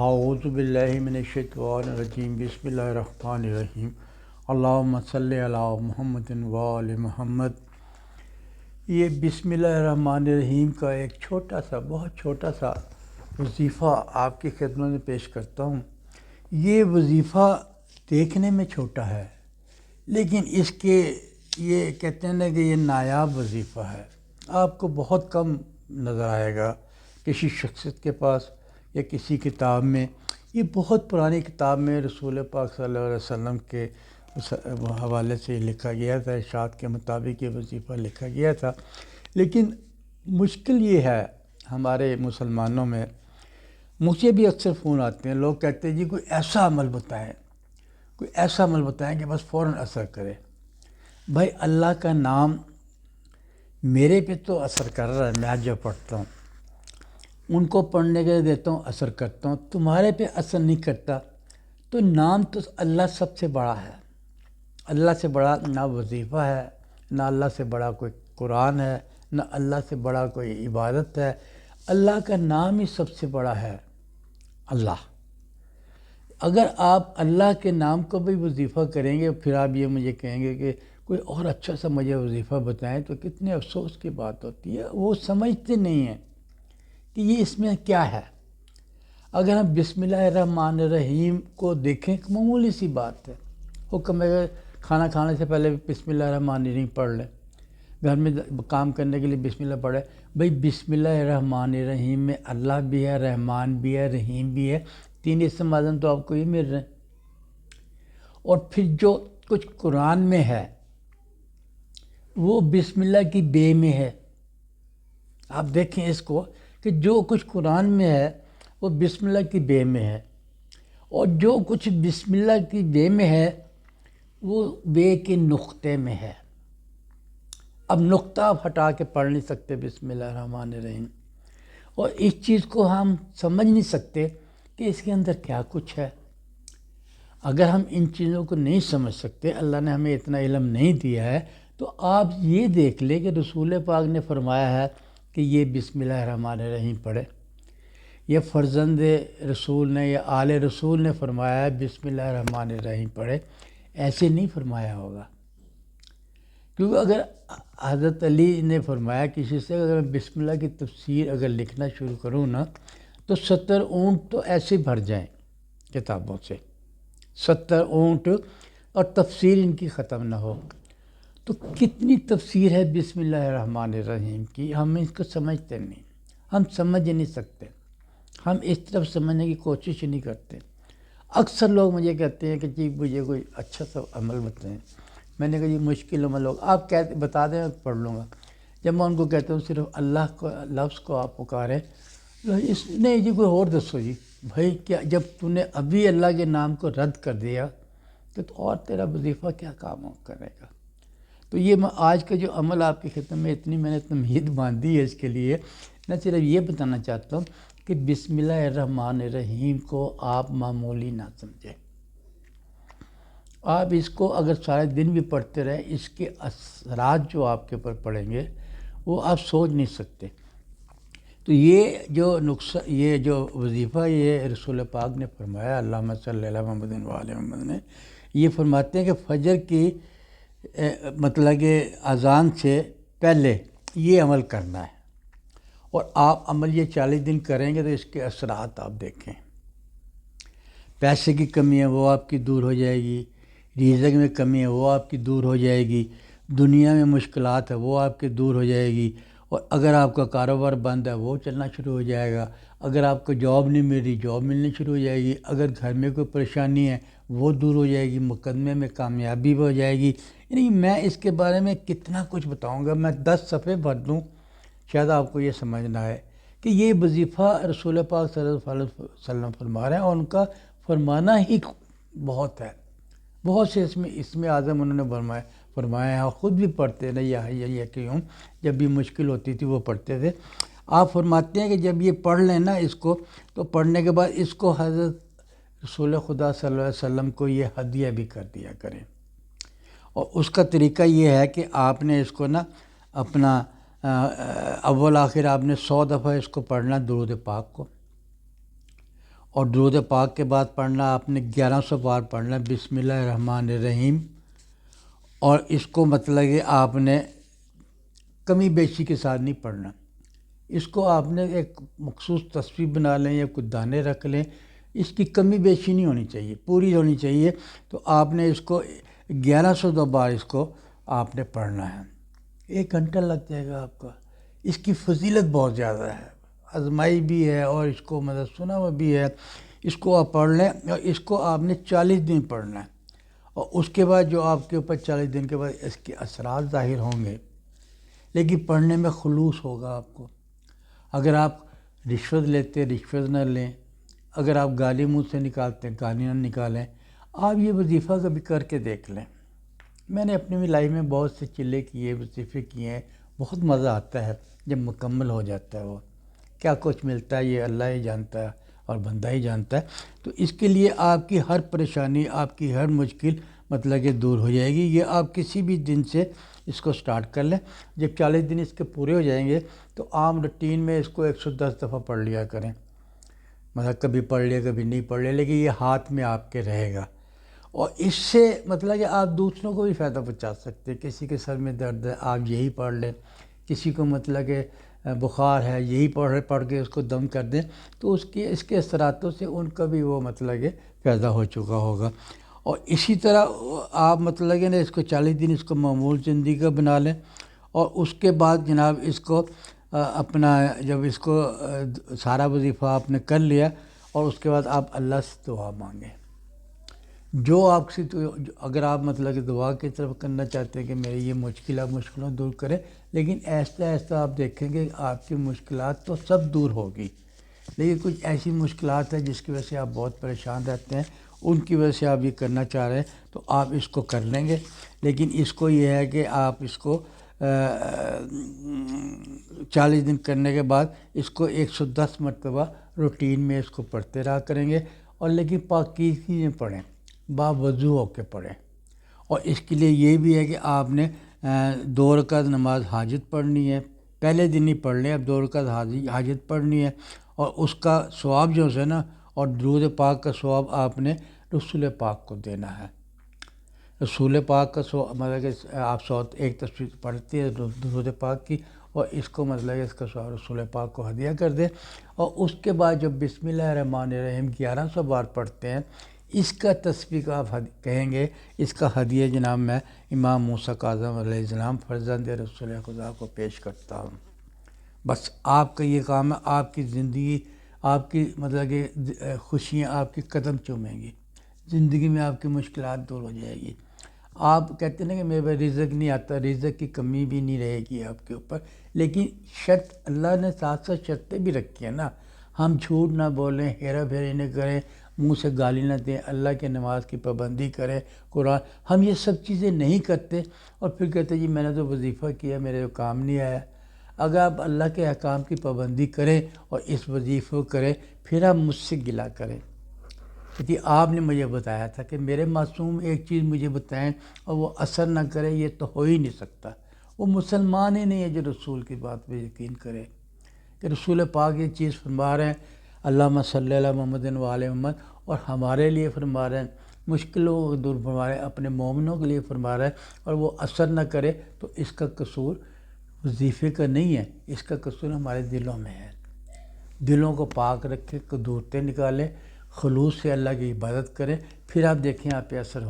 اعوذ باللہ من الشیطان الرجیم بسم اللہ الرحمن الرحیم اللہم صلی علی محمد وآل محمد۔ یہ بسم اللہ الرحمن الرحیم کا ایک بہت چھوٹا سا وظیفہ آپ کی خدمت میں پیش کرتا ہوں۔ یہ وظیفہ دیکھنے میں چھوٹا ہے لیکن اس کے یہ کہتے ہیں نا کہ یہ نایاب وظیفہ ہے، آپ کو بہت کم نظر آئے گا کسی شخصیت کے پاس یا کسی کتاب میں۔ یہ بہت پرانی کتاب میں رسول پاک صلی اللہ علیہ وسلم کے حوالے سے لکھا گیا تھا، ارشاد کے مطابق یہ وظیفہ لکھا گیا تھا۔ لیکن مشکل یہ ہے ہمارے مسلمانوں میں، مجھے بھی اکثر فون آتے ہیں، لوگ کہتے ہیں جی کوئی ایسا عمل بتائیں کہ بس فوراً اثر کرے۔ بھائی اللہ کا نام میرے پہ تو اثر کر رہا ہے، میں جب پڑھتا ہوں ان کو پڑھنے کے لیے دیتا ہوں، اثر کرتا ہوں، تمہارے پہ اثر نہیں کرتا تو نام تو اللہ سب سے بڑا ہے۔ اللہ سے بڑا نہ وظیفہ ہے، نہ اللہ سے بڑا کوئی قرآن ہے، نہ اللہ سے بڑا کوئی عبادت ہے۔ اللہ کا نام ہی سب سے بڑا ہے، اللہ۔ اگر آپ اللہ کے نام کو بھی وظیفہ کریں گے پھر آپ یہ مجھے کہیں گے کہ کوئی اور اچھا سا مجھے وظیفہ بتائیں، تو کتنے افسوس کی بات ہوتی ہے۔ وہ سمجھتے نہیں ہیں کہ یہ اس میں کیا ہے۔ اگر ہم بسم اللہ الرحمن الرحیم کو دیکھیں، ایک معمولی سی بات ہے، حکم ہے کھانا کھانے سے پہلے بسم اللہ الرحمن الرحیم پڑھ لیں، گھر میں کام کرنے کے لیے بسم اللہ پڑھیں۔ بھئی بسم اللہ الرحمن الرحیم میں اللہ بھی ہے، رحمان بھی ہے، رحیم بھی ہے، تین اسم اعظم تو آپ کو ہی مل رہے ہیں۔ اور پھر جو کچھ قرآن میں ہے وہ بسم اللہ کی بے میں ہے۔ آپ دیکھیں اس کو کہ جو کچھ قرآن میں ہے وہ بسم اللہ کی بے میں ہے، اور جو کچھ بسم اللہ کی بے میں ہے وہ بے کے نقطے میں ہے۔ اب نقطہ آپ ہٹا کے پڑھ نہیں سکتے بسم اللہ الرحمن الرحیم، اور اس چیز کو ہم سمجھ نہیں سکتے کہ اس کے اندر کیا کچھ ہے۔ اگر ہم ان چیزوں کو نہیں سمجھ سکتے، اللہ نے ہمیں اتنا علم نہیں دیا ہے، تو آپ یہ دیکھ لیں کہ رسول پاک نے فرمایا ہے کہ یہ بسم اللہ الرحمن الرحیم پڑھے، یہ فرزند رسول نے یا آل رسول نے فرمایا ہے بسم اللہ الرحمن الرحیم پڑھے، ایسے نہیں فرمایا ہوگا۔ کیونکہ اگر حضرت علی نے فرمایا کسی سے، اگر بسم اللہ کی تفسیر اگر لکھنا شروع کروں نا تو 70 اونٹ تو ایسے بھر جائیں کتابوں سے، 70 اونٹ، اور تفسیر ان کی ختم نہ ہو۔ تو کتنی تفسیر ہے بسم اللہ الرحمن الرحیم کی، ہم اس کو سمجھتے نہیں، ہم سمجھ نہیں سکتے، ہم اس طرف سمجھنے کی کوشش نہیں کرتے۔ اکثر لوگ مجھے کہتے ہیں کہ جی مجھے کوئی اچھا سا عمل بتائیں۔ میں نے کہا جی مشکل عمل ہوگا، آپ بتا دیں میں پڑھ لوں گا۔ جب میں ان کو کہتا ہوں صرف اللہ کو لفظ کو آپ پکاریں، نہیں جی کوئی اور دسو جی۔ بھائی کیا جب تو نے ابھی اللہ کے نام کو رد کر دیا تو اور تیرا وظیفہ کیا کام کرے گا؟ تو یہ میں آج کا جو عمل آپ کی خدمت میں اتنی میں نے تمہید باندھی ہے اس کے لیے، میں صرف یہ بتانا چاہتا ہوں کہ بسم اللہ الرحمن الرحیم کو آپ معمولی نہ سمجھیں۔ آپ اس کو اگر سارے دن بھی پڑھتے رہیں، اس کے اثرات جو آپ کے اوپر پڑیں گے وہ آپ سوچ نہیں سکتے۔ تو یہ جو وظیفہ یہ رسول پاک نے فرمایا، اللہم صلی علی محمد وآل محمد نے، یہ فرماتے ہیں کہ فجر کی مطلب کہ اذان سے پہلے یہ عمل کرنا ہے، اور آپ عمل یہ 40 دن کریں گے تو اس کے اثرات آپ دیکھیں۔ پیسے کی کمی ہے وہ آپ کی دور ہو جائے گی، رزق میں کمی ہے وہ آپ کی دور ہو جائے گی، دنیا میں مشکلات ہے وہ آپ کی دور ہو جائے گی، اور اگر آپ کا کاروبار بند ہے وہ چلنا شروع ہو جائے گا، اگر آپ کو جاب نہیں مل رہی جاب ملنی شروع ہو جائے گی، اگر گھر میں کوئی پریشانی ہے وہ دور ہو جائے گی، مقدمے میں کامیابی بھی ہو جائے گی۔ یعنی میں اس کے بارے میں کتنا کچھ بتاؤں گا، میں 10 صفحے بھر دوں شاید آپ کو یہ سمجھنا ہے کہ یہ وظیفہ رسول پاک صلی اللہ علیہ وسلم فرما رہے ہیں، اور ان کا فرمانا ہی بہت ہے۔ بہت سے اسم اعظم انہوں نے فرمایا ہے، خود بھی پڑھتے ہیں، یا کیوں جب بھی مشکل ہوتی تھی وہ پڑھتے تھے۔ آپ فرماتے ہیں کہ جب یہ پڑھ لیں نا اس کو، تو پڑھنے کے بعد اس کو حضرت رسول خدا صلی اللہ علیہ وسلم کو یہ ہدیہ بھی کر دیا کریں۔ اور اس کا طریقہ یہ ہے کہ آپ نے اس کو نا اپنا اول آخر آپ نے 100 دفعہ اس کو پڑھنا، درود پاک کو، اور درود پاک کے بعد پڑھنا آپ نے 1100 بار پڑھنا بسم اللہ الرحمن الرحیم، اور اس کو مطلب کہ آپ نے کمی بیشی کے ساتھ نہیں پڑھنا، اس کو آپ نے ایک مخصوص تصویر بنا لیں یا کچھ دانے رکھ لیں، اس کی کمی بیشی نہیں ہونی چاہیے، پوری ہونی چاہیے۔ تو آپ نے اس کو 1100 بار اس کو آپ نے پڑھنا ہے، 1 گھنٹہ لگ جائے گا آپ کا۔ اس کی فضیلت بہت زیادہ ہے، آزمائی بھی ہے اور اس کو مطلب سنا ہوا بھی ہے۔ اس کو آپ پڑھ لیں اور اس کو آپ نے 40 دن پڑھنا ہے، اور اس کے بعد جو آپ کے اوپر 40 دن کے بعد اس کے اثرات ظاہر ہوں گے، لیکن پڑھنے میں خلوص ہوگا آپ کو۔ اگر آپ رشوت لیتے رشوت نہ لیں، اگر آپ گالی منہ سے نکالتے گالی نہ نکالیں۔ آپ یہ وظیفہ کبھی کر کے دیکھ لیں، میں نے اپنی لائف میں بہت سے چلے کیے، وظیفے کیے ہیں، بہت مزہ آتا ہے جب مکمل ہو جاتا ہے۔ وہ کیا کچھ ملتا ہے یہ اللہ ہی جانتا ہے اور بندہ ہی جانتا ہے۔ تو اس کے لیے آپ کی ہر پریشانی، آپ کی ہر مشکل مطلب کہ دور ہو جائے گی۔ یہ آپ کسی بھی دن سے اس کو سٹارٹ کر لیں، جب 40 دن اس کے پورے ہو جائیں گے تو عام روٹین میں اس کو 110 دفعہ پڑھ لیا کریں، مطلب کبھی پڑھ لیا کبھی نہیں پڑھ لیا، لیکن یہ ہاتھ میں آپ کے رہے گا، اور اس سے مطلب کہ آپ دوسروں کو بھی فائدہ پہنچا سکتے ہیں۔ کسی کے سر میں درد ہے، آپ یہی پڑھ لیں، کسی کو مطلب کہ بخار ہے، یہی پڑھ کے اس کو دم کر دیں، تو اس کے اثراتوں سے ان کا بھی وہ مطلب کہ پیدا ہو چکا ہوگا۔ اور اسی طرح آپ مطلب کہ اس کو 40 دن اس کو معمول زندگی کا بنا لیں، اور اس کے بعد جناب اس کو اپنا جب اس کو سارا وظیفہ آپ نے کر لیا، اور اس کے بعد آپ اللہ سے دعا مانگیں، جو آپ سے اگر آپ مطلب کہ دعا کی طرف کرنا چاہتے ہیں کہ میری یہ مشکلوں دور کریں، لیکن ایسا ایسا آپ دیکھیں گے آپ کی مشکلات تو سب دور ہوگی، لیکن کچھ ایسی مشکلات ہیں جس کی وجہ سے آپ بہت پریشان رہتے ہیں، ان کی وجہ سے آپ یہ کرنا چاہ رہے ہیں، تو آپ اس کو کر لیں گے۔ لیکن اس کو یہ ہے کہ آپ اس کو 40 دن کرنے کے بعد اس کو 110 مرتبہ روٹین میں اس کو پڑھتے رہا کریں گے، اور لیکن پاکیزگی میں پڑھیں، باوضو ہو کے پڑھیں۔ اور اس کے لیے یہ بھی ہے کہ آپ نے 2 رکعت نماز حاجت پڑھنی ہے، پہلے دن ہی پڑھ لیں، اب 2 رکعت حاجت پڑھنی ہے، اور اس کا ثواب جو ہے نا، اور درود پاک کا ثواب آپ نے رسول پاک کو دینا ہے۔ رسول پاک کا مطلب کہ آپ ایک تصویر پڑھتے ہیں درود پاک کی، اور اس کو مطلب کہ اس کا ثواب رسول پاک کو ہدیہ کر دیں، اور اس کے بعد جب بسم اللہ الرحمن الرحیم 1100 بار پڑھتے ہیں، اس کا تصویر کا آپ کہیں گے اس کا ہدیہ جناب میں امام موسیٰ کاظم علیہ السلام فرزند رسول خدا کو پیش کرتا ہوں۔ بس آپ کا یہ کام ہے، آپ کی زندگی، آپ کی مطلب کہ خوشیاں آپ کی قدم چومیں گی، زندگی میں آپ کی مشکلات دور ہو جائے گی۔ آپ کہتے ہیں نا کہ میرے پاس رزق نہیں آتا، رزق کی کمی بھی نہیں رہے گی آپ کے اوپر، لیکن شرط اللہ نے ساتھ ساتھ شرطیں بھی رکھی ہیں نا، ہم جھوٹ نہ بولیں، ہیرا پھیری نہ کریں، منہ سے گالی نہ دیں، اللہ کے نماز کی پابندی کریں، قرآن، ہم یہ سب چیزیں نہیں کرتے، اور پھر کہتے جی میں نے تو وظیفہ کیا، میرے کام نہیں آیا۔ اگر آپ اللہ کے احکام کی پابندی کریں اور اس وظیفے کو کریں، پھر آپ مجھ سے گلہ کریں کہ آپ نے مجھے بتایا تھا، کہ میرے معصوم ایک چیز مجھے بتائیں اور وہ اثر نہ کرے، یہ تو ہو ہی نہیں سکتا۔ وہ مسلمان ہی نہیں ہے جو رسول کی بات پہ یقین کرے، کہ رسول پاک یہ چیز فرما رہے ہیں، اللہم صلی علی محمد و آل محمد، اور ہمارے لیے فرما رہے ہیں، مشکلوں کو دور فرما رہے ہیں، اپنے مومنوں کے لیے فرما رہے ہیں، اور وہ اثر نہ کرے، تو اس کا قصور وظیفے کا نہیں ہے، اس کا قصور ہمارے دلوں میں ہے۔ دلوں کو پاک رکھیں، قدورتیں نکالیں، خلوص سے اللہ کی عبادت کریں، پھر آپ دیکھیں آپ پہ اثر ہو۔